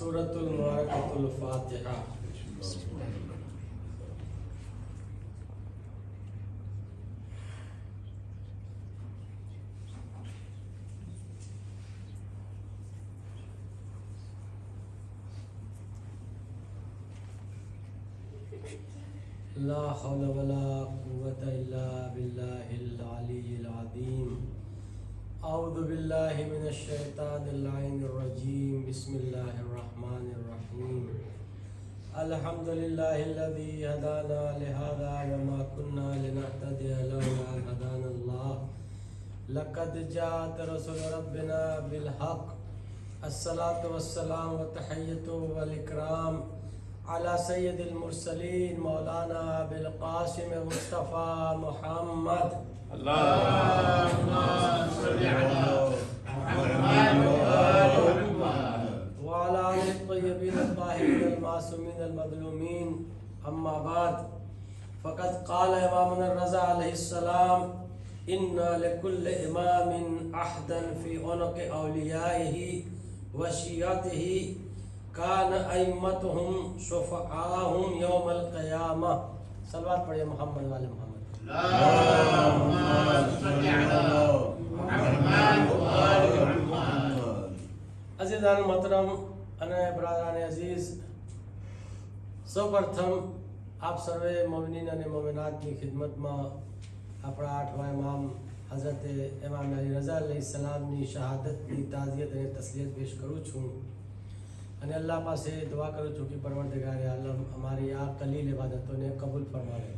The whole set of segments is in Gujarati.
سورۃ المبارکۃ الفاتحہ۔ لا حول ولا قوة الا باللہ العلی العظیم۔ اعوذ باللہ من الشیطان اللعین الرجیم، بسم اللہ الرحمن الرحیم۔ الحمد للہ الذی ہدانا لہذا وما كنا لنہتدی لولا ان ہدانا اللہ، لقد جاءت رسول ربنا بالحق، الصلاۃ والسلام والتحیۃ والاکرام علی سید المرسلین مولانا بالقاسم مصطفیٰ محمد اللہم صل علی محمد وعلى آل الطیبین الطاہرین المعصومین المظلومین، اما بعد فقد قال امامنا الرضا علیہ السلام: ان لكل امام عہدا فی عنق اولیائہ وشیعتہ کان ائمتہم شفعاہم یوم القیامہ۔ صلوات پڑھیں محمد والے محمد۔ اللہم صل علی محمد وآل محمد۔ عزیزان محترم، انا برادران عزیز، سو پرتھم آپ سروے مومنین અને مومناتની ખિદમતમાં આપણા આઠમા ઇમામ હઝરત ઇમામ અલી રઝા અલૈહિ સલામની શહાદતની તાઝિયત અને તસ્લિયત પેશ કરું છું અને અલ્લાહ પાસે દુઆ કરું છું કે પરવરદગાર આલમ અમારી આ કલીલ ઇબાદતોને કબૂલ ફરમાવે।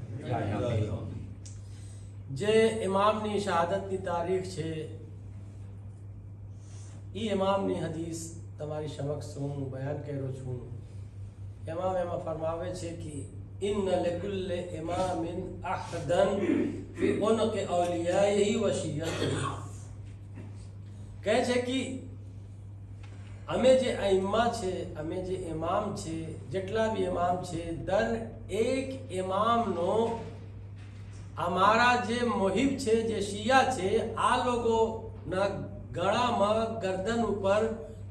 જે ઇમામની શહાદતની તારીખ છે એ ઇમામની હદીસ તમારી સમક્ષ હું બયાન કર્યો છું। ઇમામ એમાં ફરમાવે છે કે ઇન્ન લિકુલ્લ ઇમામિન અહદન ફી ઉનક ઓલિયાઇહી વ શિયતિહી। કહે છે કે અમે જે અઈમ્મા છે, અમે જે ઇમામ છે, જેટલા બી ઇમામ છે, દર એક ઇમામનો અમારા જે મોહિબ છે, જે શિયા છે, આ લોકોના ગળામાં ગરદન ઉપર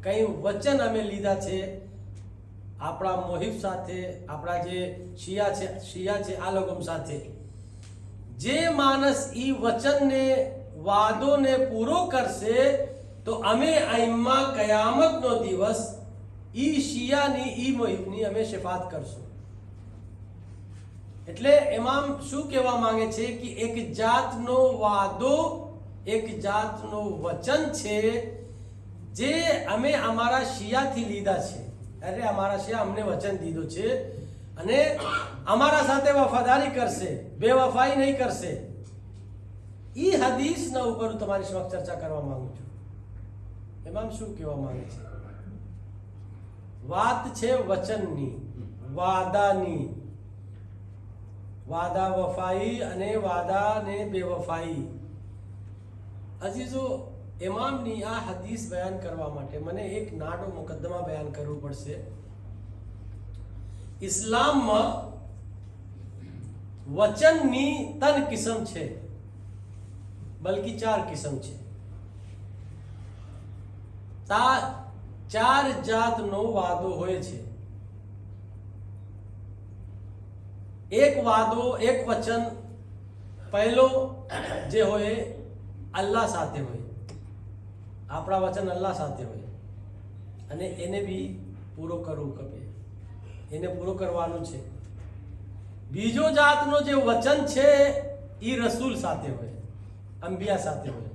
કંઈ વચન અમે લીધા છે આપણા મોહિબ સાથે, આપણા જે શિયા છે આ લોકો સાથે। જે માણસ ઈ વચનને વાદોને પૂરો કરશે તો અમે અઈમ્મા કયામતનો દિવસ ઈ શિયાની, ઈ મોહિબની અમે શફાત કરશું। એટલે ઇમામ શું કહેવા માંગે છે કે એક જાતનો વાદો, એક જાતનો વચન છે જે અમે અમારા શિયાથી લીધા છે। અરે અમારા શિયા અમને વચન દીધું છે અને અમારા સાથે વફાદારી કરશે, બેવફાઈ નહીં કરશે। ઈ હદીસના ઉપર હું તમારી સમક્ષ ચર્ચા કરવા માંગુ છું। ઇમામ શું કહેવા માંગે છે? વાત છે વચનની, વાદાની, વાદા વફાઈ અને વાદાને બેવફાઈ। અજીઝો, ઇમામની આ હદીસ બયાન કરવા માટે મને એક નાનો મુકદ્દમા બયાન કરવું પડશે। ઇસ્લામમાં વચનની 3 કિસ્મ છે, બલ્કि 4 કિસ્મ છે। 4 જાતનો વાદો હોય છે। એક વાદો, એક વચન પહેલો જે હોય અલ્લાહ સાથે હોય, આપણા વચન અલ્લાહ સાથે હોય અને એને બી પૂરો કરવું કપે, એને પૂરો કરવાનું છે। બીજો જાતનો જે વચન છે એ રસૂલ સાથે હોય, અંબિયા સાથે હોય।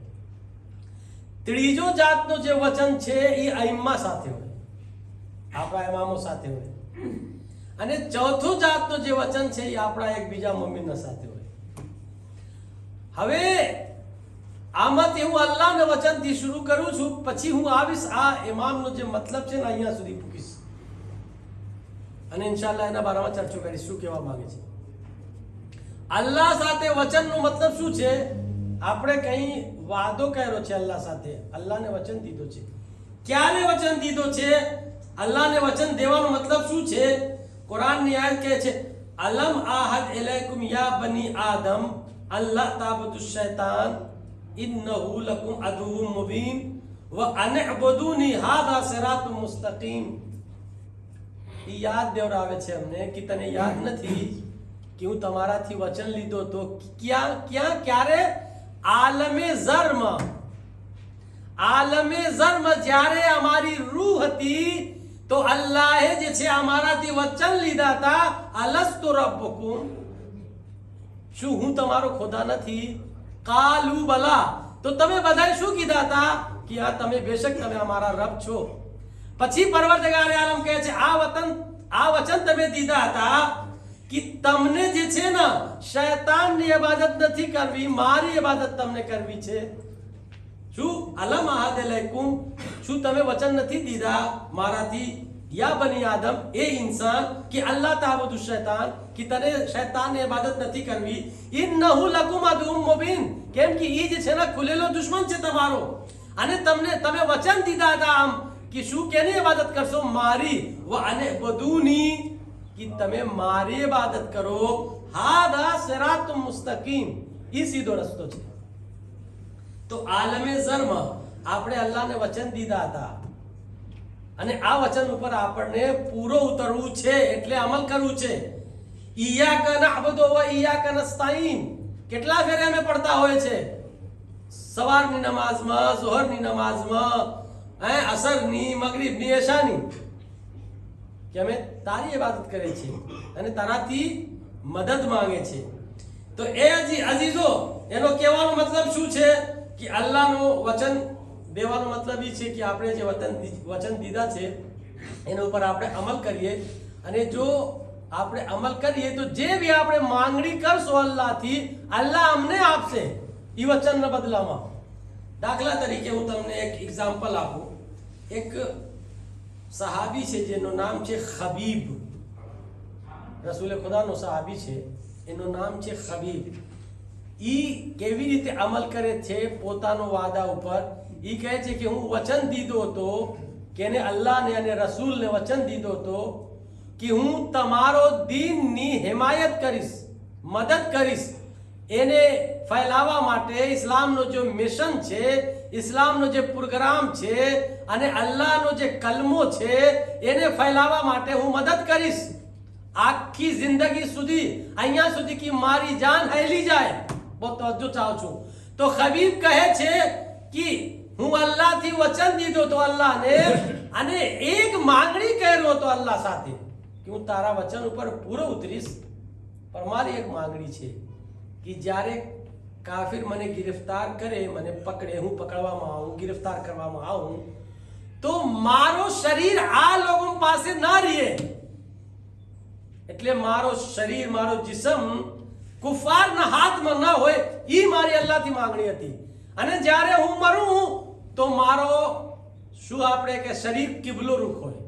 ત્રીજો જાતનો જે વચન છે એ અઈમ્મા સાથે હોય, આપણા ઇમામો સાથે હોય। અને ચોથો જાતનો જે વચન છે એ આપણા એકબીજા મુમિનો સાથે હોય। હવે આમાંથી હું અલ્લાહના વચનથી શરૂ કરું છું, પછી હું આવીશ આ ઇમામનો જે મતલબ છે ને અહીંયા સુધી પૂકીશ અને ઇન્શાઅલ્લાહ એના બારામાં ચર્ચો કરીશ શું કહેવા માંગે છે। અલ્લાહ સાથે વચનનો મતલબ શું છે? આપણે કંઈ વાદો કર્યો છે અલ્લાહ સાથે, અલ્લાહને વચન દીધો છે। ક્યારે વચન દીધો છે? અલ્લાહને વચન દેવાનો મતલબ શું છે? કુરાનની આયત કહે છે, અલમ આહદ ઇલૈકુમ યા બની આદમ અલ્લાહ તાબુદુશ શૈતાન ઇન્નહુ લકુમ અદુવ્વુમ મુબીન व अनअबुदूनी हादा सिरातुम मुस्तकीम। એ યાદ દેવરાવે છે અમને કે તને યાદ નથી કે હું તમારાથી વચન લીધો તો ક્યારે આલમે ઝર્મ જ્યારે અમારી રૂહ હતી તો અલ્લાહે જે છે અમારાથી વચન લીધા હતા અલસ્તુ રબ્બુકુમ, શું હું તમારો ખુદા નથી? કાલુ બલા, તો તમે બધાએ શું કીધા હતા કે હા તમે બેશક તમે અમારા રબ છો. પછી પરવરદગાર આલમ કહે છે આ વચન તમે દીધા હતા કે તમને જે છે ને શૈતાનની ઇબાદત નથી કરવી, મારી ઇબાદત તમને કરવી છે. શું અલમ અહદ અલૈકુમ, શું તમે વચન નથી દીધા મારાથી યા બની આદમ, એ ઇન્સાન કે અલ્લાહ તાબુદુ શૈતાન, કે તને શૈતાનની ઇબાદત નથી કરવી. ઇન્નહુ લકુમ અદુવ્વુમ મુબીન, કેમ કે એ જે છે ને ખુલેલો દુશ્મન છે તમારો. અને તમે વચન દીધા હતા આમ કે શું કેની ઇબાદત કરશો? મારી. વ અને બદુની, કે તમે મારી ઇબાદત કરો. હાદા સિરાતુમ મુસ્તકીમ, એ સીધો રસ્તો છે. તો આલમે ઝર્મ આપણે અલ્લાહને વચન દીધા હતા અને આ વચન ઉપર આપણને પૂરો ઉતરવું છે, એટલે અમલ કરવું છે. ઇય્યાકા નઅબુદુ વ ઇય્યાકા નસ્તઈન કેટલા ફેરે અમે પડતા હોય છે, સવારની નમાઝમાં, ઝોહરની નમાઝમાં, અસરની, મગરિબની, એશાની, કે અમે તારી ઇબાદત કરીએ છીએ અને તારાથી મદદ માંગે છે. તો એ અજીઝો, એનો કહેવાનો મતલબ શું છે કે અલ્લાહનું વચન દેવાનો મતલબ એ છે કે આપણે જે વચન દીધા છે એના ઉપર આપણે અમલ કરીએ. અને જો આપણે અમલ કરીએ તો જે બી આપણે માંગણી કરશો અલ્લાહથી, અલ્લાહ અમને આપશે એ વચનના બદલામાં. દાખલા તરીકે હું તમને એક એક્ઝામ્પલ આપું. એક સહાબી છે જેનું નામ છે ખબીબ, રસૂલ ખુદાનો સહાબી છે, એનું નામ છે ખબીબ. ઈ કેવી રીતે અમલ કરે છે પોતાનો વાદા ઉપર? ઈ કહે છે કે હું વચન દીધો હતો કે એને અલ્લાહને અને રસૂલને વચન દીધો હતો કે હું તમારો દીનની હિમાયત કરીશ, મદદ કરીશ, એને ફેલાવવા માટે. ઇસ્લામનો જે મિશન છે, ઇસ્લામનો જે પ્રોગ્રામ છે અને અલ્લાહનો જે કલમો છે એને ફેલાવવા માટે હું મદદ કરીશ. આખી જિંદગી સુધી, અહીંયા સુધી કે મારી જાન હેલી જાય. બહુ તવજ્જો ચાહું છું. તો ખબીબ કહે છે કે હું અલ્લાહથી વચન દીધો તો અલ્લાહને, અને એક માંગણી કર્યો તો અલ્લાહ સાથે કે હું તારા વચન ઉપર પૂરો ઉતરીશ, પણ મારી એક માંગણી છે કે જ્યારે કાફિર મને ગિરફ્તાર કરે, મને પકડે, હું પકડવામાં આવું, ગિરફ્તાર કરવામાં આવું, તો મારો શરીર આ લોકો પાસે ના રહે. એટલે મારો શરીર, મારો જિસ્મ કુફારના હાથમાં ના હોય, એ મારી અલ્લાહથી માંગણી હતી. અને જ્યારે હું મરું તો મારો શું આપણે કે શરીર કિબલો રૂખ હોય.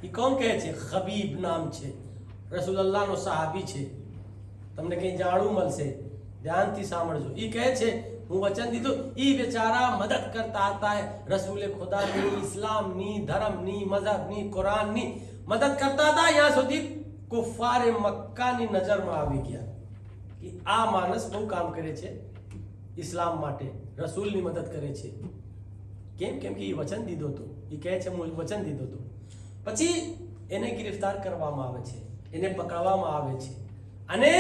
એ કોણ કહે છે? ખબીબ નામ છે, રસૂલુલ્લાહનો સહાબી છે. તમને કંઈ જાણવું મળશે, ધ્યાનથી સાંભળજો. એ કહે છે હું વચન દીધું. એ બેચારા મદદ કરતા હતા રસૂલ ખુદાની, ઇસ્લામની, ધર્મની, મઝહબની, કુરાનની મદદ કરતા હતા. ત્યાં સુધી કુફારે મક્કાની નજરમાં આવી ગયા કે આ માણસ બહુ કામ કરે છે ઇસ્લામ માટે, રસૂલની મદદ કરે છે. કેમ કે એ વચન દીધો હતો. એ કહે છે હું વચન દીધો હતો. પછી એને ગિરફ્તાર કરવામાં આવે છે, એને પકડવામાં આવે છે. અને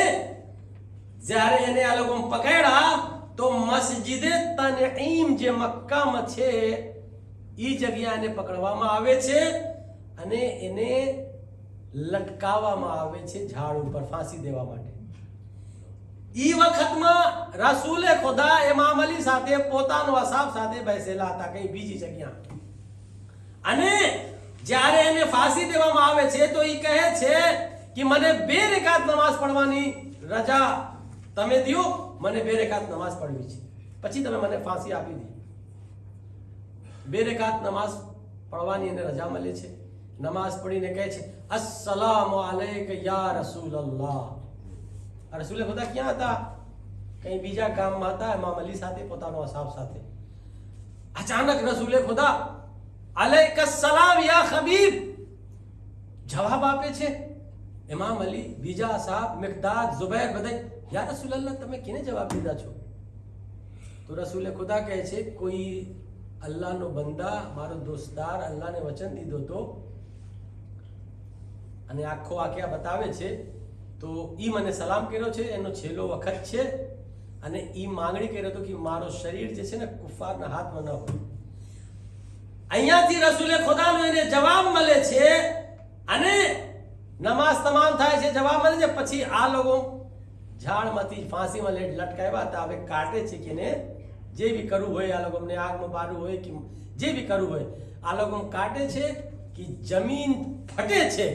જ્યારે એને આ લોકો પકડ્યા તો મસ્જિદે તનઈમ જે મક્કામાં છે એ જગ્યા એને પકડવામાં આવે છે અને એને લટકાવવામાં આવે છે ઝાડ ઉપર ફાંસી દેવા માટે. ઈ વખતમાં રસૂલે ખુદા ઇમામ અલી સાથે પોતાનો અસાબ સાથે બેસેલા હતા કઈ બીજી જગ્યા. અને જ્યારે એને ફાંસી દેવામાં આવે છે તો એ કહે છે કે મને 2 રકાત નમાઝ પડવાની રજા તમે દો, મને 2 રકાત નમાઝ પડવી છે, પછી તમે મને ફાંસી આપી દી. 2 રકાત નમાઝ પડવાની એને રજા મળે છે. નમાઝ પડીને કહે છે અસ્સલામુ અલૈકા યા રસૂલલ્લાહ. રસૂલે ખુદા ક્યાં હતા? કઈ બીજા ગામમાં હતા ઇમામ અલી સાથે, પોતાનો અસાબ સાથે. અચાનક રસૂલે ખુદા અલૈકા સલામ યા ખબીબ જવાબ આપે છે. ઇમામ અલી, બીજા અસાબ, મિકદાદ, ઝુબૈર બધા, યા રસૂલલ્લાહ તમે કેને જવાબ દીધા છો? તો રસૂલે ખુદા કહે છે કોઈ અલ્લાહનો બંદા, મારો દોસ્તદાર, અલ્લાહને વચન દીધો તો અને આખો વાક્યા બતાવે છે. તો ઈ મને સલામ કર્યો છે, એનો છેલ્લો વખત છે, અને ઈ માંગણી કર્યો હતો કે મારો શરીર જે છે ને કુફારના હાથમાં ન હોય. અહીંયાથી રસૂલે ખુદાનો એને જવાબ મળે છે, અને નમાઝ તમામ થાય છે, જવાબ મળે છે. પછી આ લોકો ઝાડમાંથી ફાંસીમાં લટકાવ્યા હતા, હવે કાઢે છે કે ને જે બી કરવું હોય આ લોકોને, આગમાં બારવું હોય કે જે બી કરવું હોય આ લોકો કાઢે છે કે જમીન ફટે છે,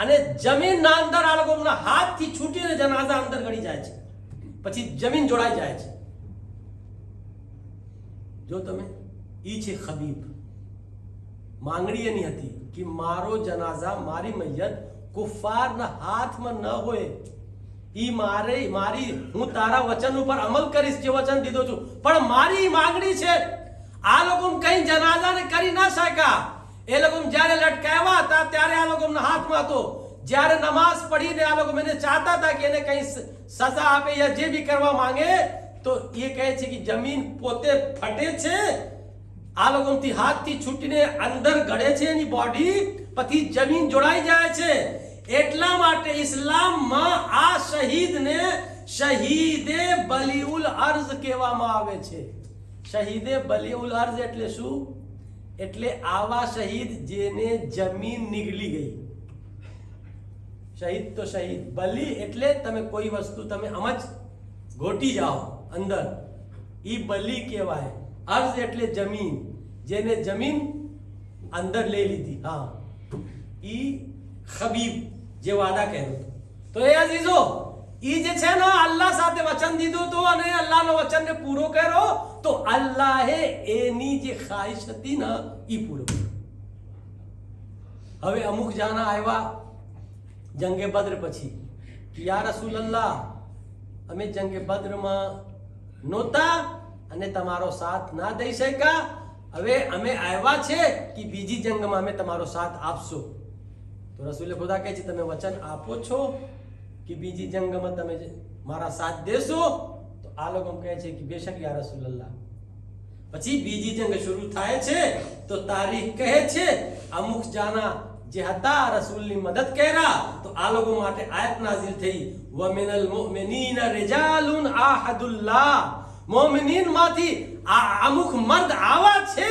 અને જમીનના અંદર આ લોકોના હાથથી છૂટીને જનાઝા અંદર ગળી જાય છે, પછી જમીન જોડાઈ જાય છે. જો તમે ઈ છે ખબીબ. માંગણી એની હતી કે મારો જનાઝા, મારી મૈયત કુફારના હાથમાં ન હોય. ઈ મારી હું તારા વચન ઉપર અમલ કરીશ, જે વચન દીધો છું, પણ મારી માંગણી છે. આ લોકો કઈ જનાઝાને કરી ના શક્યા. એ લોકો જ્યારે લટકાવ્યા હતા ત્યારે આ લોકોના હાથમાં હતો. જ્યારે નમાઝ પઢીને આ લોકો મને ચાહતા હતા કે એને કઈ સજા આપે યા જે બી કરવા માંગે, તો એ કહે છે કે જમીન પોતે ફટે છે, આ લોકોથી હાથથી છૂટીને અંદર ગળે છે એની બોડી, પછી જમીન જોડાઈ જાય છે. એટલા માટે ઇસ્લામમાં આ શહીદને શહીદે બલીઉલ અર્ઝ કહેવામાં આવે છે. શહીદે બલીઉલ અર્ઝ એટલે શું? એટલે આવા શહીદ જેને જમીન નીકળી ગઈ. શહીદ તો શહીદ, બલી એટલે તમે કોઈ વસ્તુ તમે અમજ ગોટી જાઓ અંદર, ઈ બલી કહેવાય. અર્ઝ એટલે જમીન, જેને જમીન અંદર લઈ લીધી. હા, ઈ ખબીબ જે વાદા કર્યો હતો. તો એ અઝીઝો, ઈ જે છે ને અલ્લાહ સાથે વચન દીધું હતું અને અલ્લાહનો વચનને પૂરો કર્યો, તો અલ્લાહે એની જે ખ્વાહિશ હતી ને ઈ પૂરો કર્યો. હવે અમુક જાના આવ્યા જંગે બદ્ર પછી કે યા રસૂલલ્લાહ, અમે જંગે બદ્રમાં નહોતા અને તમારો સાથ ના દઈ શક્યા, હવે અમે આવ્યા છે કે બીજી જંગમાં અમે તમારો સાથ આપશો. તો રસૂલે ખુદા કહે છે તમે વચન આપો છો કે બીજી જંગમાં તમે મારા સાથ દેશો? તો આ લોકો કહે છે કે બેશક યા રસૂલલ્લાહ. પછી બીજી જંગ શરૂ થાય છે. તો તારીખ કહે છે અમુક જાના જે હતા રસૂલની મદદ કર્યા, તો આ લોકો માટે આયત નાઝિલ થઈ, વમિનલ મુમિનીન રિજાલુન આહદુલ્લાહ. મોમિનીન માંથી અમુક મર્દ આવા છે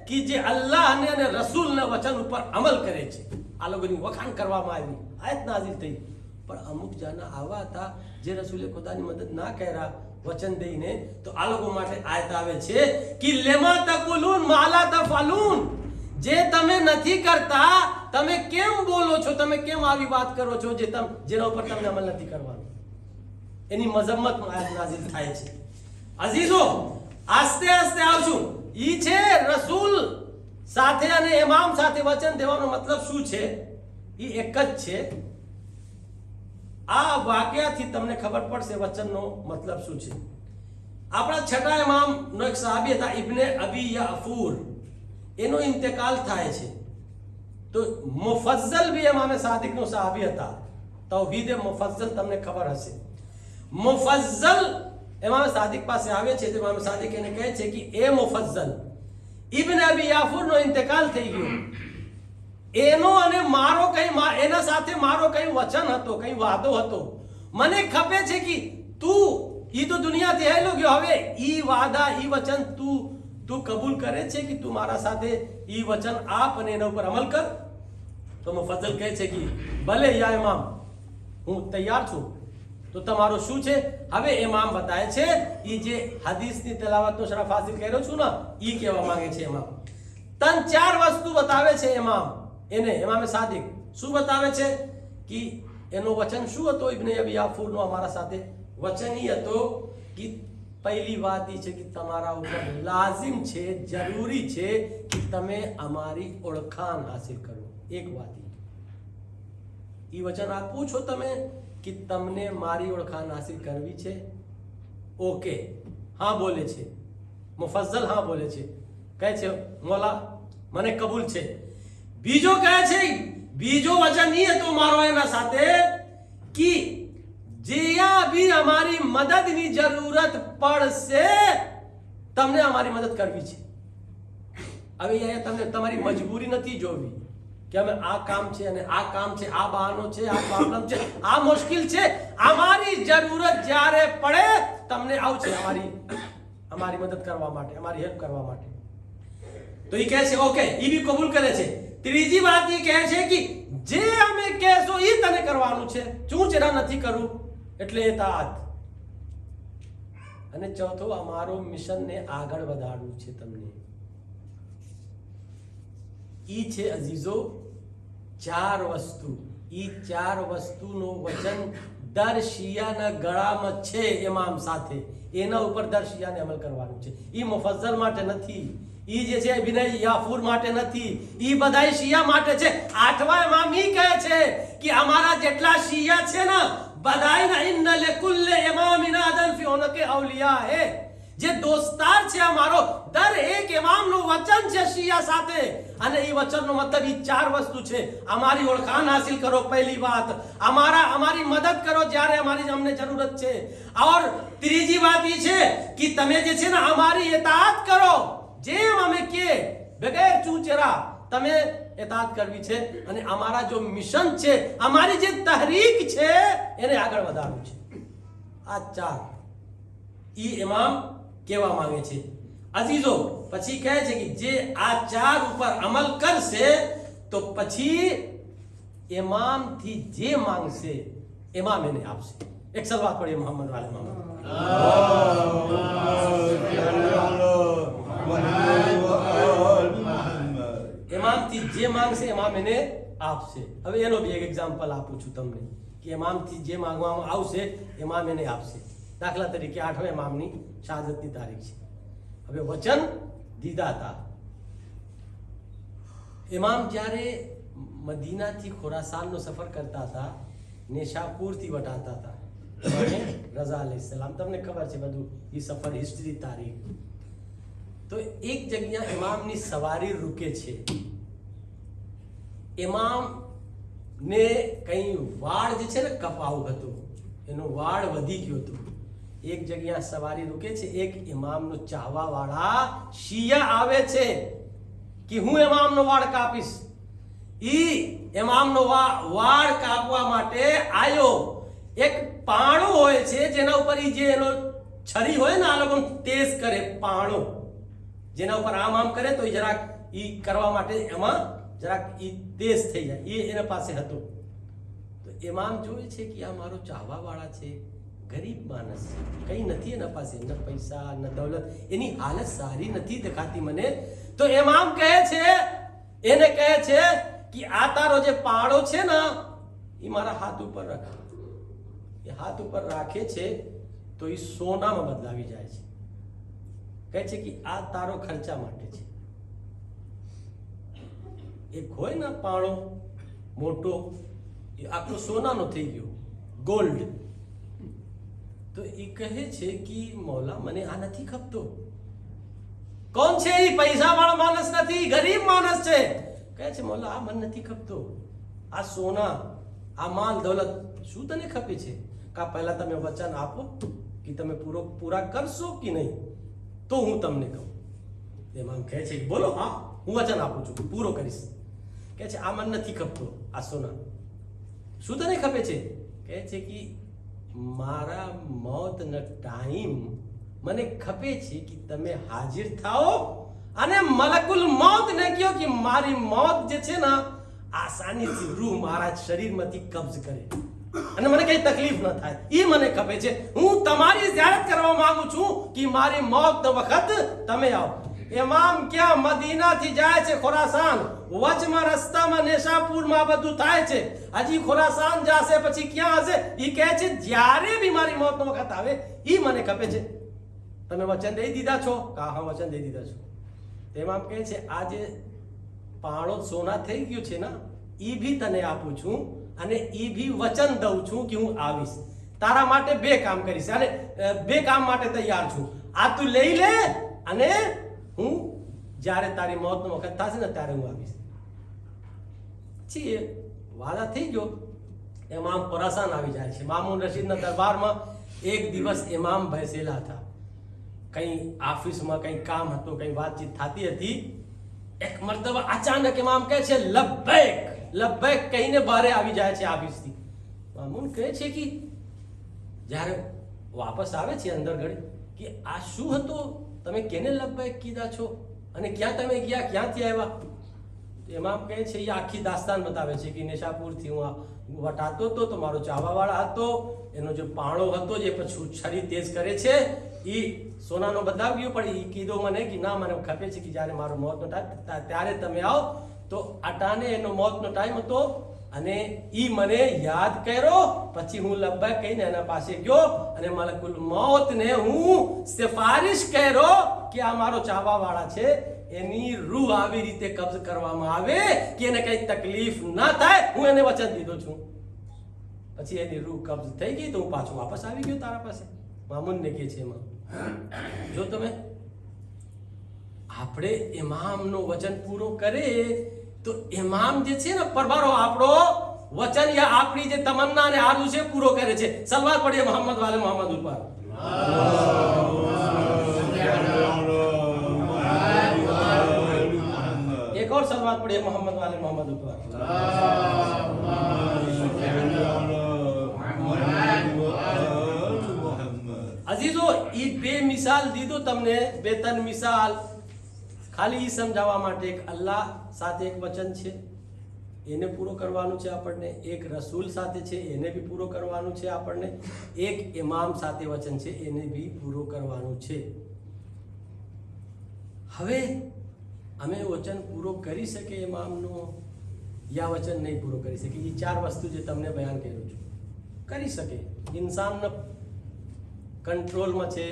કે જે અલ્લાહને અને રસૂલના વચન ઉપર અમલ કરે છે. આ લોકોની વખાણ કરવામાં આવી, આયત નાઝિલ થઈ. પણ અમુક જાના આવા હતા જે રસૂલે ખુદાની મદદ ના કર્યા વચન દઈને, તો આ લોકો માટે આયત આવે છે કે લેમા તકુલુન માલા તફઅલુન. જે તમે નથી કરતા તમે કેમ બોલો છો? તમે કેમ આવી વાત કરો છો જેના ઉપર તમને અમલ નથી કરવાનો? એની મઝમ્મત આયત નાઝિલ થાય છે. અઝીઝો, આસ્તે આસ્તે આવશું. ઈ છે રસૂલ સાથે અને ઇમામ સાથે વચન દેવાનો મતલબ શું છે? ઈ એક જ છે. આ વાક્યથી તમને ખબર પડશે વચનનો મતલબ શું છે. આપણા છઠ્ઠા ઇમામનો એક સહાબી હતા ઇબ્ને અબી યાફૂર, એનો ઇન્તકાલ થાય છે. તો મુફઝ્ઝલ બી ઇમામ સાદિકનો સહાબી હતા. તૌહીદ મુફઝ્ઝલ તમને ખબર હશે. મુફઝ્ઝલ ઇમામ સાદિક પાસે આવે છે, તો ઇમામ સાદિક એને કહે છે કે એ મુફઝ્ઝલ, ઇબ્ન અબી યાફૂરનો ઇન્તકાલ થઈ ગયો. એનો અને મારો એના સાથે મારો કઈ વચન હતો, કઈ વાદો હતો. મને ખપે છે કે તું ઈ તો દુનિયાથી હેલો ગયો, હવે ઈ વાદા ઈ વચન તું કબૂલ કરે છે કે તું મારા સાથે ઈ વચન આપ અને એના ઉપર અમલ કર? તો મુફઝ્ઝલ કહે છે કે ભલે યા ઇમામ, હું તૈયાર છું. તો તમારો શું છે? હવે ઇમામ બતાવે છે, ઈ જે હદીસની તલાવતનો શરફ હાસિલ કર્યો છું ને, ઈ કહેવા માંગે છે ઇમામ. 3-4 વસ્તુ બતાવે છે ઇમામ. એને ઇમામ સાદિક શું બતાવે છે કે એનો વચન શું હતો ઇબ્ને અબી યાફૂરનો અમારા સાથે? વચન ઈ હતો કે પહેલી વાત ઈ છે કે તમારા ઉપર લાઝિમ છે, જરૂરી છે કે તમે અમારી ઓળખાણ હાસિલ કરો. એક વાત ઈ વચન આપું છો તમે કે તમને મારી ઓળખાણ હાસિલ કરવી છે? ઓકે, હા બોલે છે મુફઝ્ઝલ, હા બોલે છે. કહે છે મોલા મને કબૂલ છે. બીજો કહે છે, બીજો વચન ઈ હતો મારો એના સાથે કે જ્યાં બી અમારી મદદની જરૂરત પડશે તમને અમારી મદદ કરવી છે. હવે અહીંયા તમને તમારી મજબૂરી નથી જોવી, કે અમે આ કામ છે અને આ કામ છે, આ બહાનો છે, આ પ્રોબ્લેમ છે, આ મુશ્કેલ છે, અમારી જરૂરત જ્યારે પડે તમને આવ છે અમારી મદદ કરવા માટે, અમારી હેલ્પ કરવા માટે. તો એ કહે છે ઓકે, એ બી કબૂલ કરે છે. ત્રીજી વાત એ કહે છે કે જે અમે કહેશો એ તને કરવાનું છે, ચૂંચરા નથી કરવું, એટલે એતાત. અને ચોથો, અમારો મિશનને આગળ વધારવું છે તમને. ઈ છે અઝીઝો 4 વસ્તુ. ઈ 4 વસ્તુનો વચન દર શિયાના ગળામાં છે ઇમામ સાથે. એના ઉપર દર શિયાને અમલ કરવાનું છે. ઈ મુફઝ્ઝલ માટે નથી, ઈ જે છે વિનય યાફુર માટે નથી, ઈ બધાય શિયા માટે છે. 8મા ઇમામ ઈ કહે છે કે અમારા જેટલા શિયા છે ને બધાયના ઇન્ન લિકુલ્લિ ઇમામિન આદન ફી ઉનકે અવલિયા હે. જે દોસ્તાર છે અમારો, દર એક ઇમામનું વચન છે શિયા સાથે. અને એ વચનનો મતલબ એ 4 વસ્તુ છે. અમારી ઓળખાણ હાસિલ કરો, પહેલી વાત. અમારી મદદ કરો જ્યારે અમને જરૂરત છે. और ત્રીજી વાત એ છે કે તમે જે છે ને અમારી ઇતાઅત કરો, જેમ અમે કે બગેર ચૂંચરા તમે ઇતાઅત કરવી છે. અને અમારા જો મિશન છે, અમારી જે તહરીક છે એને આગળ વધારવું છે. આ 4 ઈ ઇમામ કેવા માંગે છે. અઝીઝો પછી કહે છે કે જે આ 4 ઉપર અમલ કરશે તો પછી ઇમામથી જે માંગશે ઇમામ એને આપશે. એક સલવાત પढ़िए मोहम्मद वाले मोहम्मद. ઇમામથી જે માંગશે ઇમામ એને આપશે. હવે એનો બી એક એક્ઝામ્પલ આપું છું તમને કે ઇમામથી જે માંગવામાં આવશે ઇમામ એને આપશે. દાખલા તરીકે 8મા ઇમામની શહાદતની તારીખ છે. હવે વચન દીધા હતા. ઇમામ જ્યારે મદીનાથી ખુરાસાનનો સફર કરતા હતા, નેશાપુરથી વટાતા હતા, રઝા અલૈહિસ્સલામ, તમને ખબર છે બધું એ સફર હિસ્ટ્રી તારીખ. તો એક જગ્યા ઇમામની સવારી રૂકે છે. ઇમામ ને કઈ વાળ જે છે ને કપાવું હતું, એનું વાળ વધી ગયું હતું. એક જગ્યા સવારી રૂકે છે. એક ઇમામનો ચાહવા વાળા શિયા આવે છે કે હું ઇમામનો વાળ કાપીશ. ઈ ઇમામનો વાળ કાપવા માટે આયો. એક પાણો હોય છે જેના ઉપર ઈ જે એનો છરી હોય ને, આ લોકો તેજ કરે પાણો, જેના ઉપર આમ કરે તો જરાક ઈ કરવા માટે એમાં જરાક ઈ તેજ થઈ જાય. એ એના પાસે હતો. તો ઇમામ જોવે છે કે આ મારો ચાહવા વાળા છે, ગરીબ માણસ, કઈ નથી એના પાસે, ન પૈસા ન દौलत, એની હાલત સારી નથી દેખાતી મને. તો ઇમામ કહે છે, એને કહે છે કે આ તારો જે પાડો છે ને એ મારા હાથ ઉપર રાખ. એ હાથ ઉપર રાખે છે તો એ સોનામાં બદલાવી જાય છે. કહે છે કે આ તારો ખર્ચા માટે છે. એક હોય ને પાણો મોટો, એ આખો સોનાનો થઈ ગયો, ગોલ્ડ. તો એ કહે છે કે મૌલા મને આ નથી ખપતો. કોણ છે એ? પૈસા વાળો માણસ નથી, ગરીબ માણસ છે. કહે છે મૌલા આ મને નથી ખપતો. આ સોના, આ માલ દौलत શું તને ખપે છે? કા પહેલા તમે વચન આપો કે તમે પૂરા કરશો કે નહીં, તો હું તમને કહું. ઇમામ કહે છે બોલો, હા હું વચન આપું છું, પૂરો કરીશ. કહે છે આ મને નથી ખપતો આ સોના. શું તને ખપે છે? કહે છે કે મારા મોતનો ટાઈમ મને ખપે છે કે તમે હાજર થાઓ અને મલકુલ મોતને કહો કે મારી મોત જે છે ને આસાનીથી રૂહ મારા શરીરમાંથી કબ્જ કરે અને મને કઈ તકલીફ ન થાય. એ મને ખપે છે. હું તમારી ઝિયારત કરવા માંગુ છું કે મારી મોતનો વખત તમે આવો. ઇમામ ક્યાં મદીનાથી જાય છે ખુરાસાન, વચમાં રસ્તામાં નેશાપુરમાં બધું થાય છે. હજી ખુરાસાન જાશે પછી ક્યાં હશે? એ કહે છે જ્યારે બી મારી મોતનો વખત આવે એ મને ખપે છે. તમે વચન દઈ દીધા છો? હા વચન દઈ દીધા છો. ઇમામ કહે છે આ જે પાણો સોના થઈ ગયું છે ને એ ભી તને આપું છું અને એ ભી વચન દઉં છું કે હું આવીશ. તારા માટે 2 કામ કરીશ અને 2 કામ માટે તૈયાર છું. આ તું લઈ લે અને હું જ્યારે તારી મોતનો વખત થશે ને ત્યારે હું આવીશ. છીએ વાદા થઈ ગયો. ઇમામ ખુરાસાન આવી જાય છે. મામૂન રશીદના દરબારમાં એક દિવસ ઇમામ બેસેલા હતા. કંઈ ઓફિસમાં કંઈ કામ હતું, કંઈ વાતચીત થતી હતી. એક મર્તબા અચાનક ઇમામ કહે છે લબ્બૈક લબ્બૈક કહીને બહાર આવી જાય છે આફિસથી. મામૂન કહે છે કે જ્યારે વાપસ આવે છે અંદર ઘડી કે આ શું હતું, તમે કેને લબ્બૈક કીધા છો અને ક્યાં તમે ગયા, ક્યાંથી આવ્યા? ઇમામ કહે છે એ આખી દાસ્તાન બતાવે છે કે નિશાપુરથી હું વટાતો હતો તો મારો ચાવાવાળા હતો, એનો જે પાણો હતો જે પછી છરી તેજ કરે છે એ સોનાનો બતાવી ગયો, પણ એ કીધો મને કે ના મને ખપે છે કે જ્યારે મારો મોતનો ટાઈમ ત્યારે તમે આવો. તો અટાને એનો મોતનો ટાઈમ હતો અને ઈ મને યાદ કર્યો, પછી હું લબ્બૈક કહીને એના પાસે ગયો અને મલકુલ મૌતને હું સિફારિશ કર્યો કે આ મારો ચાહવાવાળા છે, એની રૂહ આવી રીતે કબ્જ કરવામાં આવે કે એને કઈ તકલીફ ના થાય, હું એને વચન દીધો છું. પછી એની રૂહ કબ્જ થઈ ગઈ તો હું પાછો વાપસ આવી ગયો તારા પાસે. મામૂનને કહે છે એમાં જો તમે આપણે ઇમામનો વચન પૂરો કરે તો ઇમામ જે છે ને પરબારો આપણો વચન યા આપણી જે તમન્ના અને આરુ છે પૂરો કરે છે. સલવાત પડીએ મોહમ્મદ વાલે મોહમ્મદ ઉપર. एक और सलवात पढ़िए मोहम्मद वाले मोहम्मद ऊपर. अजीजो ई બે મિસાલ દીધો તમને, બે ત્રણ મિસાલ ખાલી ઈ સમજાવવા માટે એક અલ્લાહ સાથે એક વચન છે એને પૂરો કરવાનું છે આપણને, એક રસૂલ સાથે છે એને બી પૂરો કરવાનું છે આપણને, એક ઇમામ સાથે વચન છે એને બી પૂરો કરવાનું છે. હવે અમે વચન પૂરો કરી શકે ઇમામનો યા વચન નહીં પૂરો કરી શકે? એ ચાર વસ્તુ જે તમને બયાન કર્યું છું કરી શકે, ઇન્સાનના કંટ્રોલમાં છે,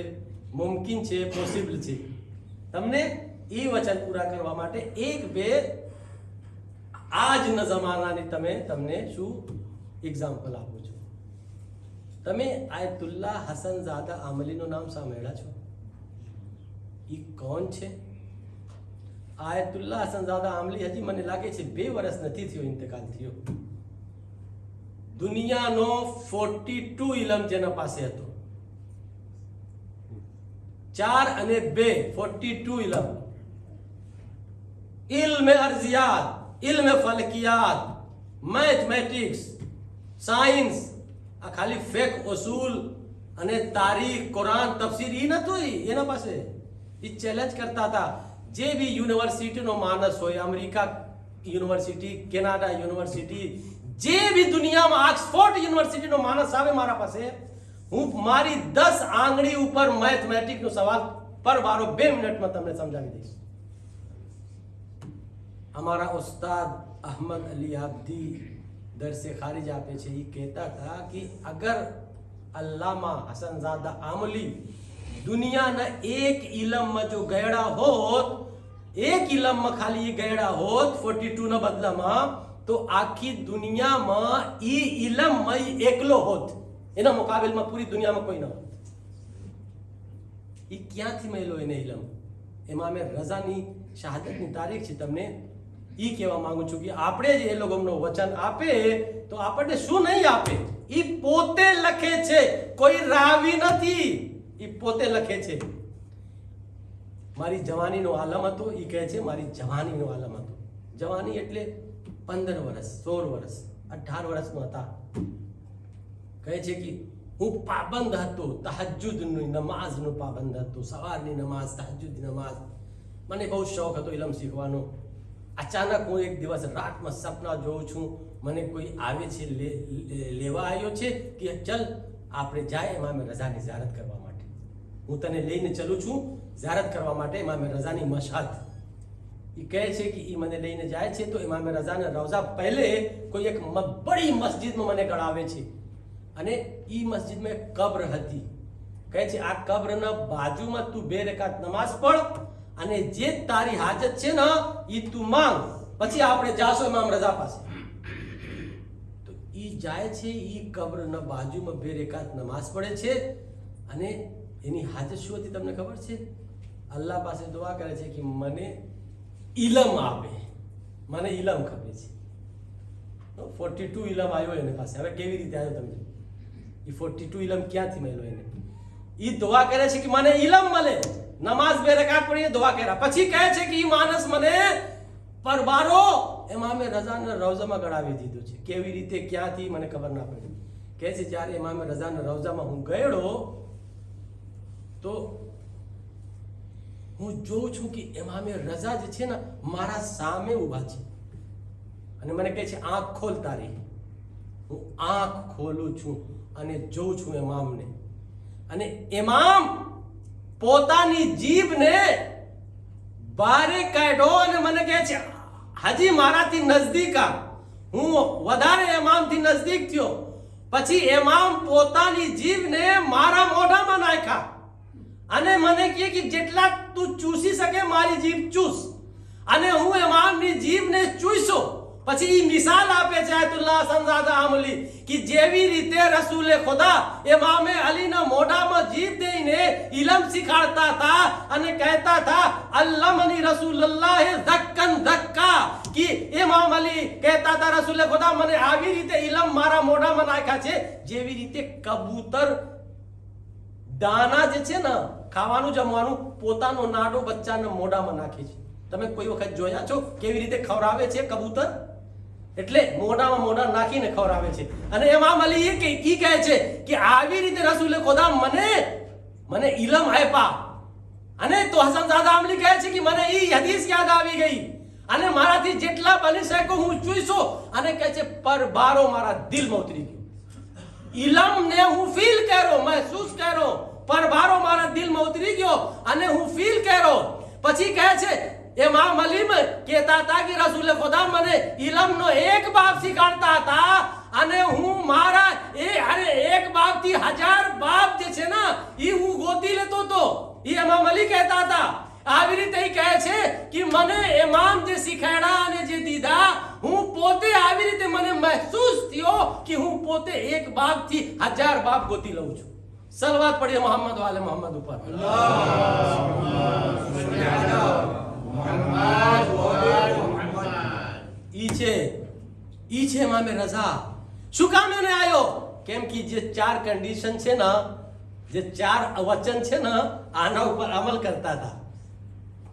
મુમકિન છે, પોસિબલ છે. તમને એ વચન પૂરા કરવા માટે એક બે આજના જમાનાની તમને શું એક્ઝામ્પલ આપું છું. તમે આયતુલ્લાહ હસનઝાદા આમલીનું નામ સાંભળ્યા છો? એ કોણ છે? આયતુલ્લાહ હસનઝાદા આમલી હજી મને લાગે છે 2 વર્ષ નથી થયો ઇન્તકાલ થયો. દુનિયાનો 42 ઇલમ જેના પાસે હતો, 4 અને 2 42 ઇલમ. ઇલ્મ અર્જિયાત, ઇલ્મ ફલકિયાત, મેથમેટિક્સ, સાયન્સ, આ ખાલી ફેક ઉસૂલ અને તારીખ, કુરાન, તફસીર ઈ નતું એના પાસે. એ ચેલેન્જ કરતા હતા જે બી યુનિવર્સિટીનો માણસ હોય, અમેરિકા યુનિવર્સિટી, કેનેડા યુનિવર્સિટી, જે બી દુનિયામાં ઓક્સફોર્ડ યુનિવર્સિટીનો માણસ આવે મારા પાસે, હું મારી 10 આંગળી ઉપર મેથમેટિક્સનો સવાલ પર બારો 2 મિનિટમાં તમને સમજાવી દઈશ. हमारा उस्ताद अहमद अली आब्दी दरसे खारिज आपे छे, ये कहता था कि अगर अल्लामा हसनज़ादा आमली दुनियाना एक इलम में जो गयड़ा होत, एक इलम में खाली गयड़ा होत 42 ना बदलाમાં, તો આખી દુનિયામાં ઈ ઇલમ માં એકલો હોત, એના મુકાબલમાં પૂરી દુનિયામાં કોઈ ન હોત. ઈ ક્યાંથી મળ્યો એને ઇલમ? ઇમામે રઝાની શહાદતની તારીખ છે. તમને ઈ કહેવા માંગુ છું કે આપણે જ એ લોકોનો વચન આપે તો આપણને શું નહીં આપે? ઈ પોતે લખે છે, કોઈ રાવી નથી, ઈ પોતે લખે છે. મારી જવાનીનો આલમ હતો, ઈ કહે છે મારી જવાનીનો આલમ હતો. જવાની એટલે 15 વર્ષ, 16 વર્ષ, 18 વર્ષનો હતા. કહે છે કે હું પાબંદ હતો, તહજ્જુદની નમાઝનો પાબંદ હતો, સવારની નમાઝ, તહજ્જુદની નમાઝ. મને બહુ શોખ હતો ઇલમ શીખવાનો. અચાનક હું એક દિવસ રાતમાં સપના જોઉં છું, મને કોઈ આવે છે, લેવા આવ્યો છે કે ચલ આપણે જાય ઇમામે રઝાની ઝિયારત કરવા માટે. હું તને લઈને ચલું છું ઝિયારત કરવા માટે ઇમામે રઝાની મશહદ. એ કહે છે કે એ મને લઈને જાય છે તો ઇમામે રઝાના રોઝા પહેલે કોઈ એક બડી મસ્જિદમાં મને ગળાવે છે અને એ મસ્જિદમાં એક કબ્ર હતી. કહે છે આ કબ્રના બાજુમાં તું 2 રકાત નમાઝ પઢ અને જે તારી હાજત છે ને એ તું માંગ, પછી આપણે જાશો ઇમામ રઝા પાસે. તો એ જાય છે, એ કબ્રના બાજુમાં 2 રકાત નમાઝ પઢે છે અને એની હાજત શું હતી તમને ખબર છે? અલ્લાહ પાસે દુઆ કરે છે કે મને ઇલમ આપે, મને ઇલમ ખપે છે. 42 ઇલમ આવ્યો એને પાસે. હવે કેવી રીતે આવ્યો તમને? એ 42 ઇલમ ક્યાંથી મળ્યો એને? એ દુઆ કરે છે કે મને ઇલમ મળે. નમાઝ 2 રકાત પઢીને દુઆ કર્યા, પછી કહે છે કે એ માણસ મને પરબારો ઇમામે રઝાને રૌઝામાં ગળાવી દીધું છે. કેવી રીતે, ક્યાંથી, મને ખબર ના પડી. કહે છે જ્યારે ઇમામે રઝાને રૌઝામાં હું ગયો તો હું જોઉં છું કે ઇમામે રઝા જે છે ને મારા સામે ઊભા છે અને મને કહે છે આંખ ખોલ તારી. હું આંખ ખોલું છું અને જોઉં છું ઇમામને, અને ઇમામ પોતાની જીભને બારે કાઢ્યો અને મને કહે છે હજી મારાથી નજદીક આ. હું વધારે ઇમામથી નજદીક થયો પછી ઇમામ પોતાની જીભને મારા મોઢામાં નાખ્યા અને મને કહે કે જેટલા તું ચૂસી શકે મારી જીભ ચૂસ. અને હું ઇમામની જીભને ચૂસ્યો. પછી એ મિસાલ આપે છે આયતુલ્લાહ હસનઝાદા આમલી કે જેવી રીતે રસૂલે ખુદા ઇમામે અલીના મોઢામાં જીભ દઈને ઇલમ શીખાડતા હતા અને કહેતા હતા અલ્લમની રસૂલુલ્લાહ ધક્કન ધક્કા, કે ઇમામ અલી કહેતા હતા રસૂલે ખુદા મને આવી રીતે ઇલમ મારા મોઢામાં નાખ્યા છે જેવી રીતે કબૂતર દાના જે છે ને ખાવાનું જમવાનું પોતાનો નાડો બચ્ચાના મોઢામાં નાખે છે. તમે કોઈ વખત જોયા છો કેવી રીતે ખવડાવે છે કબૂતર? એટલે મોઢામાં મોઢા નાખીને ખવડાવે છે. અને ઇમામ અલી એ કહે છે કે આવી રીતે રસૂલે ખુદા મને ઇલમ આપ્યા. અને તો હસનઝાદા આમલી કહે છે કે મને એ હદીસ યાદ આવી ગઈ અને મારાથી જેટલા બની શકે હું ચૂસ્યો અને કહે છે પરબારો મારા દિલમાં ઉતરી ગયો. ઇલમને હું ફીલ કર્યો, મહેસૂસ કર્યો, પરબારો મારા દિલમાં ઉતરી ગયો અને હું ફીલ કર્યો. પછી કહે છે ઇમામ અલી કહેતા હતા કે રસૂલે ખુદા મને ઇલમનો એક બાબ શીખાડતા હતા અને હું મારા એક બાબથી 1000 બાબ જે છે ને એ હું ગોતી લેતો હતો. એ ઇમામ અલી કહેતા હતા. આવી રીતે કહે છે કે મને ઇમામ જે શીખાડ્યા અને જે દીધા હું પોતે આવી રીતે મને મહેસૂસ થયો કે હું પોતે એક બાબથી 1000 બાબ ગોતી લઉં છું. સલવાત પડીએ મોહમ્મદ વાલે મોહમ્મદ ઉપર. ઈ છે ઇમામે રઝા. શું કામ એને આવ્યો? કેમ કે જે 4 કન્ડિશન છે ને, જે 4 વચન છે ને આના ઉપર અમલ કરતા હતા.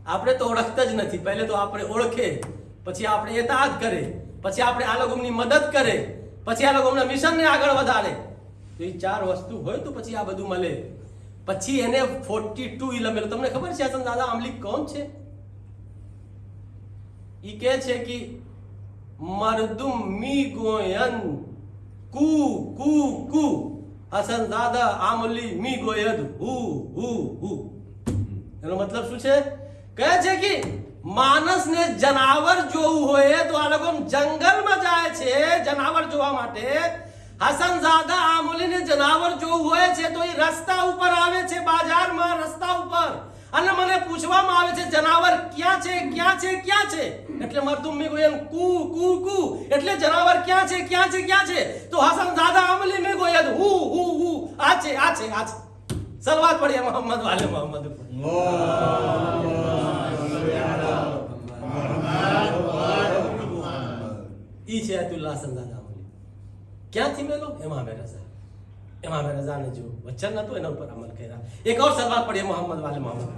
આપણે તો ઓળખતા જ નથી. પહેલે તો આપણે ઓળખે, પછી આપણે ઇતાઅત કરે, પછી આપણે આ લોકોની મદદ કરે, પછી આ લોકોના મિશનને આગળ વધારે. તો એ 4 વસ્તુ હોય તો પછી આ બધું મળે. પછી એને 42 ઇલમ મળે. તમને ખબર છે હસનઝાદા આમલી કોણ છે? ઈ કહે છે કે મરદુમ મી ગોયન કુ કુ કુ હસનઝાદા આમલી મી ગોયદ હુ હુ હુ. એનો મતલબ શું છે? કહે છે કે માણસને જનાવર જોવું હોય તો આ લોકો જંગલમાં જાય છે જનાવર જોવા માટે. હસનઝાદા આમલીને જનાવર જોવું હોય છે તો એ રસ્તા ઉપર આવે છે, બાજારમાં રસ્તા ઉપર, અને મને પૂછવામાં આવે છે જનાવર ક્યાં છે, ક્યાં છે, ક્યાં છે? એટલે મરદુમ મે ગોયન કુ કુ કુ, એટલે જનાવર ક્યાં છે, ક્યાં છે, ક્યાં છે? તો હસનઝાદા આમલી મે ગોયન હુ હુ હુ, આ છે, આ છે, આ છે. સલવાત પડીએ મોહમ્મદ વાલે મોહમ્મદ ઉપર. ઈ છે આયતુલ્લાહ હસનઝાદા આમલી. ક્યાંથી મેલો? ઇમામે રઝા. ઇમામે રઝાને જો વચન હતું એના ઉપર અમલ કર્યા. એક ઓર સલવાત પડીએ મોહમ્મદ વાલે મોહમ્મદ.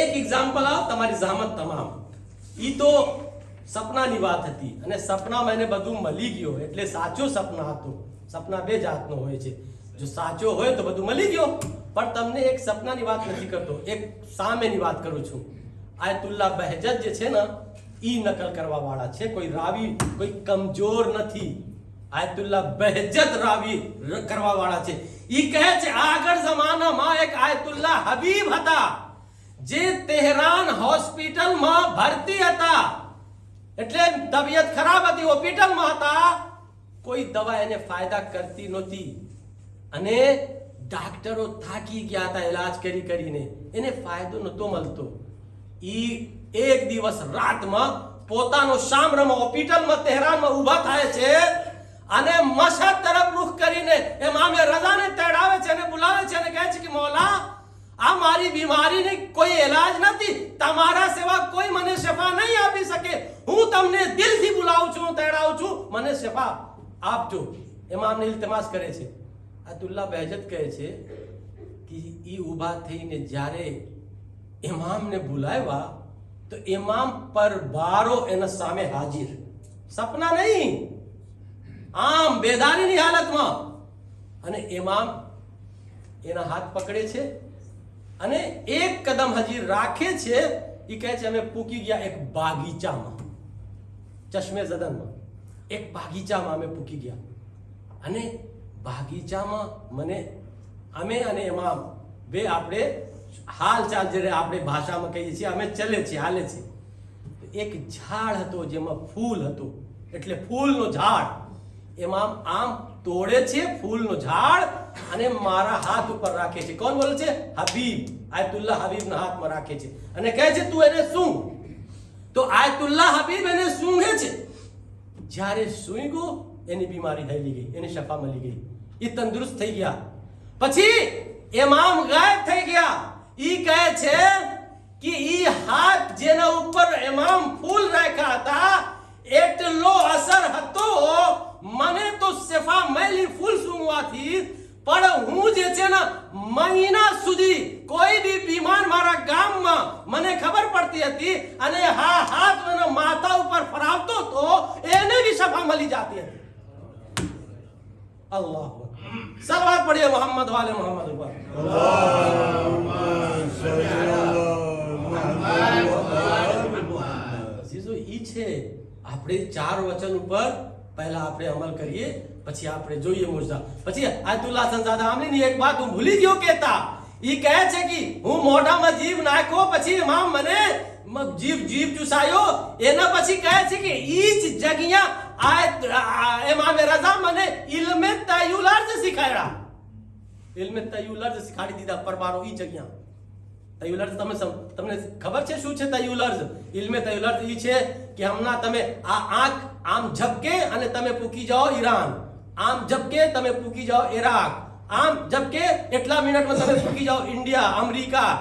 એક એક્ઝામ્પલ આવ તમારી જહામત તમામ. ઈ તો સપનાની વાત હતી અને સપનામાં એને બધું મળી ગયો એટલે સાચો સપના હતો. સપના 2 જાતનો હોય છે. જો સાચો હોય તો બધું મળી ગયો. પણ તમને એક સપનાની વાત નથી કરતો, એક સામેની વાત કરું છું. આયતુલ્લાહ બહેજત જે છે ને ઈ નકલ કરવા વાળા છે. કોઈ રાવી કોઈ કમજોર નથી. આયતુલ્લાહ બહેજત રાવી કરવા વાળા છે. ઈ કહે છે આગળ જમાનામાં એક આયતુલ્લાહ હબીબ હતા જે તેહરાન હોસ્પિટલમાં ભરતી હતા. એટલે તબિયત ખરાબ હતી, હોસ્પિટલમાં હતા. કોઈ દવા એને ફાયદા કરતી નહોતી અને ડાક્ટરો થાકી ગયા હતા ઇલાજ કરી કરીને, એને ફાયદો નહોતો મળતો. ઈ એક દિવસ રાતમાં પોતાનો શામરામાં હોસ્પિટલમાં તેહરાનમાં ઊભા થાય છે અને મશહદ તરફ રૂખ કરીને ઇમામે રઝાને તેડાવે છે અને બોલાવે છે અને કહે છે કે મૌલા, આ મારી બીમારીની કોઈ ઇલાજ નથી, તમારા સિવાય કોઈ મને શફા નહીં આપી શકે. હું તમને દિલથી બોલાવું છું, તેડાવું છું, મને શફા આપજો. ઇમામને ઇલ્તિમાસ કરે છે. આયતુલ્લાહ બહેજત કહે છે કે એ ઊભા થઈને જ્યારે ઇમામને બોલાવ્યા તો ઇમામ પર બારો એના સામે હાજર, સપના નહીં, આમ બેદારીની હાલતમાં. અને ઇમામ એના હાથ પકડે છે અને એક કદમ હજી રાખે છે. એ કહે છે અમે પૂકી ગયા એક બાગીચામાં, ચશ્મે ઝદનમાં એક બાગીચામાં અમે પૂકી ગયા. અને બાગીચામાં અમે અને ઇમામ બે આપણે હાલ ચાલ જ્યારે આપણે ભાષામાં કહીએ છીએ અમે ચલે છે હાલે છે. એક ઝાડ હતો જેમાં ફૂલ હતું, એટલે ફૂલનો ઝાડ. ઇમામ આમ તોડે છે ફૂલનો ઝાડ અને મારા હાથ ઉપર રાખે છે. કોણ બોલે છે? હબીબ, આયતુલ્લાહ હબીબના હાથમાં રાખે છે અને કહે છે તું એને સૂંઘ. તો આયતુલ્લાહ હબીબ એને સૂંઘે છે. જ્યારે સૂંઘો એની બીમારી હલી ગઈ, એને શફા મળી ગઈ, એ તંદુરસ્ત થઈ ગયા. પછી ઇમામ ગાયબ થઈ ગયા. ઈ કહે છે કે ઈ હાથ જેના ઉપર ઇમામ ફૂલ રાખ્યા હતા એટલો અસર હતો મને તો શફા મળી ફૂલ સૂંઘવાથી. પણ હું જે છે ને મહિના સુધી કોઈ બી બીમાર મારા ગામમાં મને ખબર પડતી હતી અને હા હાથ મને માથા ઉપર ફરાવતો તો એને બી શફા મળી જતી હતી. અલ્લાહ સલવાત પડીએ મોહમ્મદ વાલે મોહમ્મદ ઉપર. અઝીઝો, ઈ છે આપણે 4 વચન ઉપર પહેલા આપણે અમલ કરીએ, પછી આપણે જોઈએ મુજદા. પછી આયતુલ્લાહ હસનઝાદા આમલીની એક વાત હું ભૂલી ગયો કહેતા. ઈ કહે છે કે હું મોઢામાં જીભ નાખ્યો પછી ઇમામ મને જીભ ચૂસાયો. એના પછી કહે છે કે ઈ જ જગ્યા ઇમામે રઝા મને ઇલ્મે તય્યુલ અર્ઝ શીખાડ્યા. ઇલ્મે તય્યુલ અર્ઝ શીખાડી દીધા પરબારો. ઈ જગ્યા તય્યુલ અર્ઝ તમને ખબર છે શું છે તય્યુલ અર્ઝ? ઇલ્મે તય્યુલ અર્ઝ ઈ છે કે હમણાં તમે આ આંખ આમ ઝબકે અને તમે પૂકી જાઓ ઈરાન, આમ ઝબકે તમે પૂકી જાઓ ઇરાક, આમ ઝબકે એટલા મિનિટમાં તમે પૂકી જાઓ ઇન્ડિયા, અમેરિકા.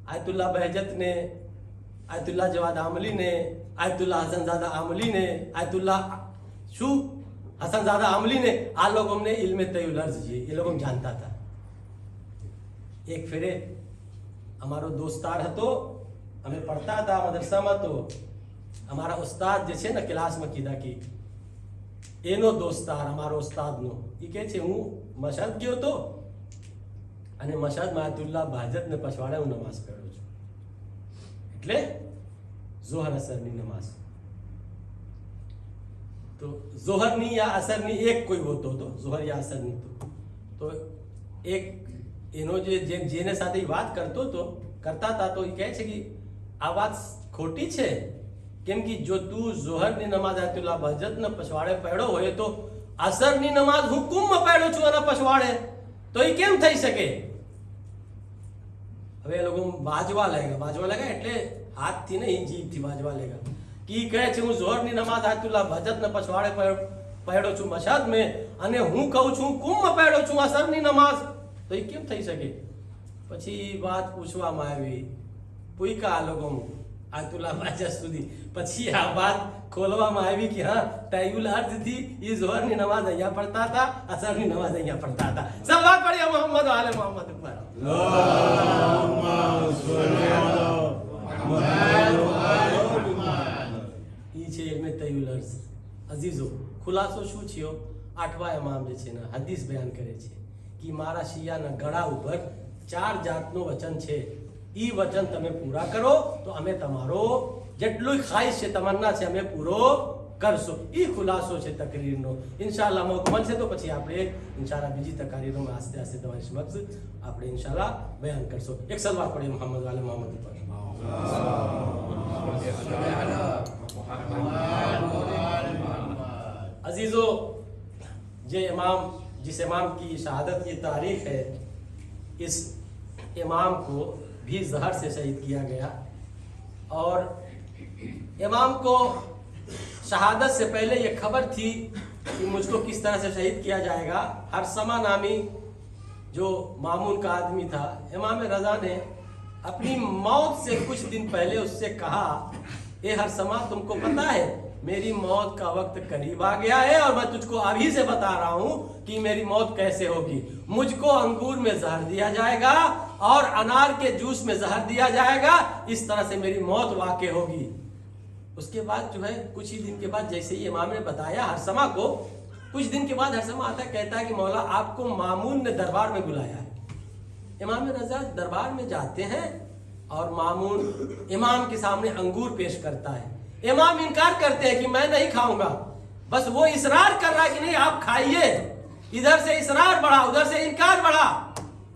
આયતુલ્લાહ બહેજત ને, આયતુલ્લાહ જવાદ આમલી ને, આયતુલ્લાહ હસનઝાદા આમલી ને, આયતુલ્લાહ શું હસનઝાદા આમલી ને, આ લોકો અમને ઇલ્મે તય્યુલ અર્ઝ છે એ લોકો જાણતા હતા. એક ફેરે અમારો દોસ્તાર હતો, અમે પડતા હતા મદરસામાં. તો અમારા ઉસ્તાદ જે છે ને ક્લાસમાં કીધા કે એનો દોસ્તાર અમારો ઉસ્તાદનો એ કહે છે હું મશહદ ગયો તો અને મશહદમાં આયતુલ્લાહ બહેજતને પછવાડે હું નમાઝ પઢું છું, એટલે ઝોહર અસરની નમાઝ. તો ઝોહરની યા અસરની એક કોઈ હોતો હતો, ઝોહર યા અસરની. તો એક એનો જેને સાથે વાત કરતા હતા તો એ કહે છે કે આ વાત ખોટી છે, કેમ કે જો તું ઝોહરની નમાઝ આયતુલ્લાહ બહેજતને પછવાડે પડ્યો હોય તો અસરની નમાઝ હુકુમમાં પડ્યો છું અને પછવાડે, તો એ કેમ થઈ શકે? હવે એ લોકો બાજવા લાગ્યા એટલે હાથથી નહીં જીભથી બાજવા લાગ્યા. કે કહે છે હું ઝોહરની નમાઝ આયતુલ્લાહ બહેજતને પછવાડે પડ્યો છું મશહદ મેં અને હું કહું છું હુકુમમાં પડ્યો છું અસરની નમાઝ, તો એ કેમ થઈ શકે? પછી વાત પૂછવામાં આવી, પૂછ્યા આ લોકો આયતુલ્લાહ બહેજત સુધી. પછી આ વાત ખોલવામાં આવી કે હા તય્યુલ અર્ઝ થી એ ઝોહરની નમાઝ અહીંયા પડતા હતા, અસરની નમાઝ અહીંયા પડતા હતા. સલવાત પડીએ મોહમ્મદ આલે મોહમ્મદ ઉપર. ઈ છે ઇલ્મે તય્યુલ અર્ઝ. અઝીઝો, ખુલાસો શું થયો? 8વા ઇમામ જે છે ને હદીસ બયાન કરે છે કે મારા શિયાના ગળા ઉપર 4 જાતનું વચન છે. ઈ વચન તમે પૂરા કરો તો અમે તમારો જેટલું ખ્વાહિશ છે તમન્ના છે અમે પૂરો કરશો. ઈ ખુલાસો છે તકરીરનો. ઇન્શાઅલ્લાહ મોકો મળશે તો પછી આપણે ઇન્શાઅલ્લાહ બીજી તકારીરોમાં આસ્તે આસ્તે તમારી સમક્ષ આપણે ઇન્શાઅલ્લાહ બયાન કરશો. એક સલવાત પડીએ મોહમ્મદ વાલે મોહમ્મદ ઉપર. अजीज़ो, जिस इमाम की शहादत की तारीख है, इस इमाम को भी जहर से शहीद किया गया और इमाम को शहादत से पहले ये खबर थी कि मुझको किस तरह से शहीद किया जाएगा. हरसमा नामी जो मामून का आदमी था, इमाम रज़ा ने अपनी मौत से कुछ दिन पहले उससे कहा, ए हरसमा तुमको पता है میری موت کا وقت قریب آ گیا ہے اور میں تجھ کو ابھی سے بتا رہا ہوں کہ میری موت کیسے ہوگی. مجھ کو انگور میں زہر دیا جائے گا اور انار کے جوس میں زہر دیا جائے گا, اس طرح سے میری موت واقع ہوگی. اس کے بعد جو ہے کچھ ہی دن کے بعد جیسے ہی امام نے بتایا ہرسمہ کو, کچھ دن کے بعد ہرسمہ آتا ہے, کہتا ہے کہ مولا آپ کو مامون نے دربار میں بلایا ہے. امام رضا دربار میں جاتے ہیں اور مامون امام کے سامنے انگور پیش کرتا ہے. امام انکار کرتے ہیں کہ میں نہیں کھاؤں گا, بس وہ اصرار کر رہا ہے کہ نہیں آپ کھائیے. ادھر سے اصرار بڑھا, ادھر سے انکار بڑھا.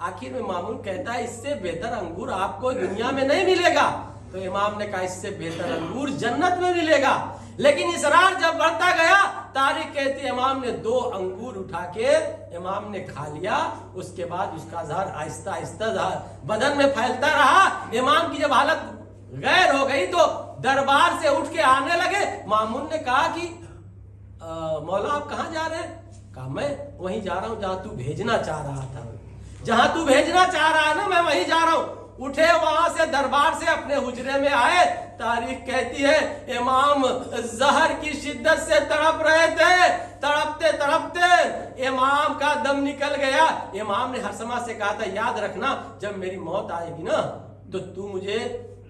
آخر میں مامون کہتا ہے اس سے بہتر انگور آپ کو دنیا میں نہیں ملے گا. تو امام نے کہا اس سے بہتر انگور جنت میں ملے گا. لیکن اصرار جب بڑھتا گیا, تاریخ کہتی ہے امام نے 2 انگور اٹھا کے امام نے کھا لیا. اس کے بعد اس کا زہر آہستہ آہستہ بدن میں پھیلتا رہا. امام کی جب حالت غیر ہو گئی تو دربار سے اٹھ کے آنے لگے. مامون نے کہا کہ مولا آپ کہاں جا رہے ہیں؟ کہا میں وہیں جا رہا ہوں جہاں تو بھیجنا چاہ رہا تھا. جہاں تو بھیجنا چاہ رہا ہے نا, میں وہیں جا رہا ہوں. اٹھے وہاں سے دربار سے اپنے حجرے میں آئے. تاریخ کہتی ہے امام زہر کی شدت سے تڑپ رہے تھے. تڑپتے تڑپتے امام کا دم نکل گیا. امام نے ہرسمہ سے کہا تھا یاد رکھنا جب میری موت آئے گی نا تو مجھے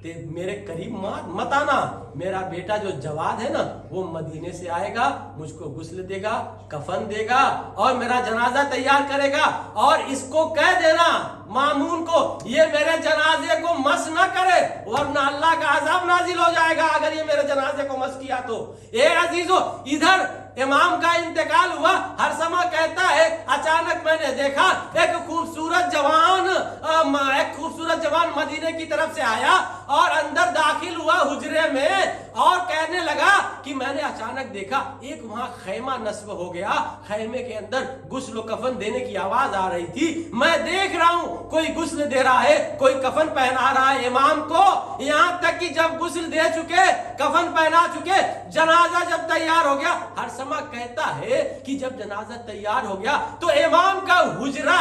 میرے قریب مت آنا. میرا بیٹا جو جواد ہے نا وہ مدینے سے آئے گا, مجھ کو غسل دے گا, کفن دے گا اور میرا جنازہ تیار کرے گا. اور اس کو کہہ دینا مامون کو یہ میرے جنازے کو مس نہ کرے ورنہ اللہ کا عذاب نازل ہو جائے گا اگر یہ میرے جنازے کو مس کیا تو. اے عزیزو, ادھر امام کا انتقال ہوا. ہرسمہ کہتا ہے اچانک میں نے دیکھا ایک خوبصورت جوان مدینے کی طرف سے آیا اور اندر داخل ہوا حجرے میں اور کہنے لگا کہ میں نے اچانک دیکھا ایک وہاں خیمہ نصب ہو گیا. خیمے کے اندر غسل و کفن دینے کی آواز آ رہی تھی. میں دیکھ رہا ہوں کوئی غسل دے رہا ہے, کوئی کفن پہنا رہا ہے امام کو. یہاں تک کہ جب غسل دے چکے, کفن پہنا چکے, جنازہ جب تیار ہو گیا. ہرسمہ کہتا ہے کہ جب جنازہ تیار ہو گیا تو امام کا حجرہ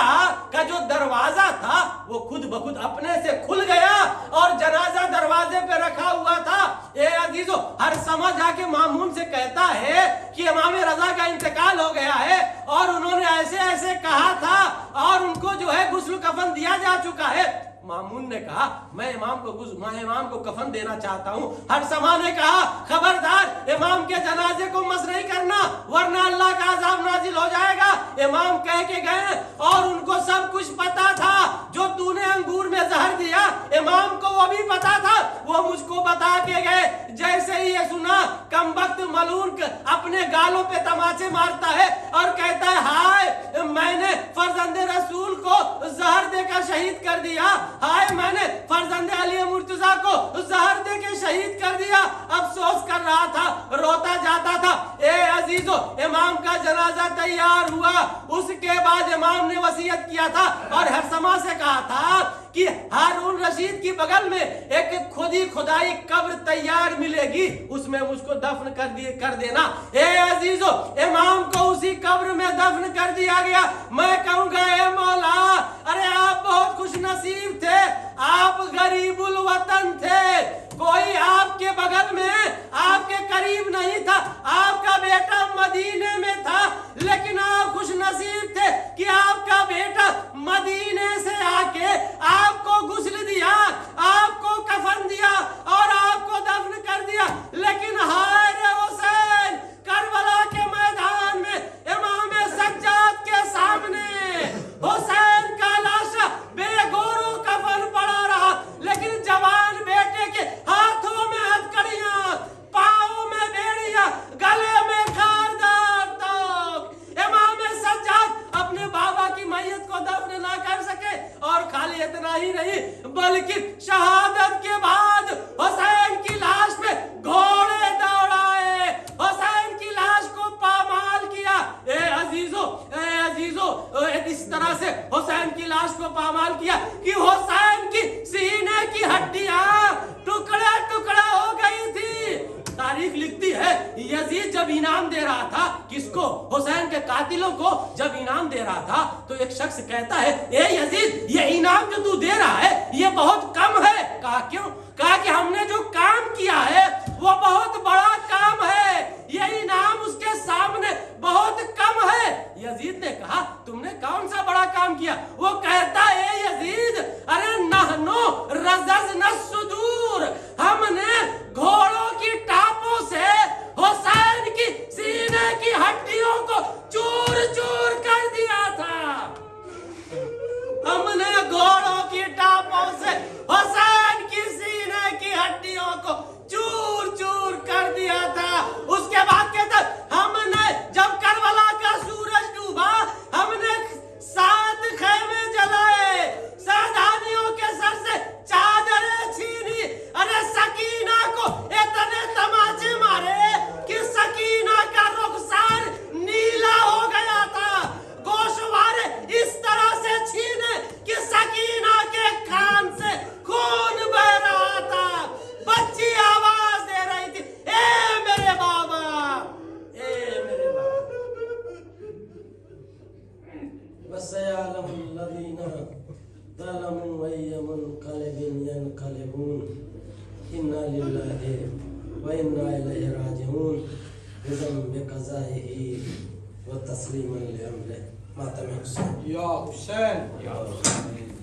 کا جو دروازہ تھا وہ خود بخود اپنے سے کھل گیا اور جنازہ دروازے پہ رکھا ہوا تھا. اے عزیزو, ہرسمہ جا کے مامون سے کہتا ہے کہ امام رضا کا انتقال ہو گیا ہے اور انہوں نے ایسے ایسے کہا تھا اور ان کو جو ہے غسل کفن دیا جا چکا ہے. مامون نے کہا میں امام کو کفن دینا چاہتا ہوں. ہرسمہ نے کہا خبردار امام کے جنازے کو مس نہیں کرنا ورنہ اللہ کا عذاب نازل ہو جائے گا. امام کہہ کے گئے اور ان کو سب کچھ پتا تھا. جو تو نے انگور میں زہر دیا امام کو وہ بھی پتا تھا, وہ مجھ کو بتا کے گئے. جیسے ہی یہ سنا کمبخت ملعون اپنے گالوں پہ تماچے مارتا ہے اور کہتا ہے ہائے میں نے فرزند رسول کو زہر دے کر شہید کر دیا. ہائے میں نے فرزند علی مرتضیٰ کو زہر دے کے شہید کر دیا. افسوس کر رہا تھا, روتا جاتا تھا. اے عزیزو, امام کا جنازہ تیار ہوا. اس کے بعد امام نے وصیت کیا تھا اور ہرسمہ سے کہا تھا کہ ہارون رشید کی بغل میں ایک کھدائی قبر تیار ملے گی, اس میں مجھ کو دفن کر دینا. اے عزیزو, امام کو اسی قبر میں دفن کر دیا گیا. میں کہوں گا اے مولا, ارے آپ بہت خوش نصیب تھے, آپ غریب الوطن تھے. کوئی آپ کے بغل میں آپ کے قریب نہیں تھا, آپ کا بیٹا مدینے میں تھا, لیکن آپ خوش نصیب تھے کہ آپ کا بیٹا مدینے سے آ کے آپ کو غسل دیا, آپ کو کفن دیا اور آپ کو دفن کر دیا. لیکن ہائے رے حسین, کربلا کے میدان میں امام سجاد کے سامنے حسین کا لاش بے گورو کفن پڑا رہا, لیکن جوان بیٹے کے ہاتھوں میں ہتھکڑیاں, پاؤں میں بیڑیاں, گلے میں خاردار توق. امام سجاد اپنے بابا کی میت کو دفن نہ کر سکے اور خالی اتنا ہی نہیں بلکہ شہادت کے بعد حسین کی لاش پہ گھوڑے دوڑائے, حسین کی لاش کو پامال کیا. اے عزیزو, اس طرح سے حسین کی لاش کو پامال کیا کہ حسین کی سینے کی ہڈیاں ٹکڑا ٹکڑا ہو گئی تھی. تاریخ لکھتی ہے یزید جب انعام دے رہا تھا کس کو, حسین کے قاتلوں کو جب انعام دے رہا تھا تو ایک شخص کہتا ہے اے یزید یہ انعام جو تو دے رہا ہے یہ بہت کم ہے. کہا کیوں؟ کہا کہ ہم نے جو کام کیا ہے وہ بہت بڑا کام ہے. ينقلبون إنا لله وإنا إليه راجعون رضا بقضائه وتسليما لأمره. ماتم حسین یا حسین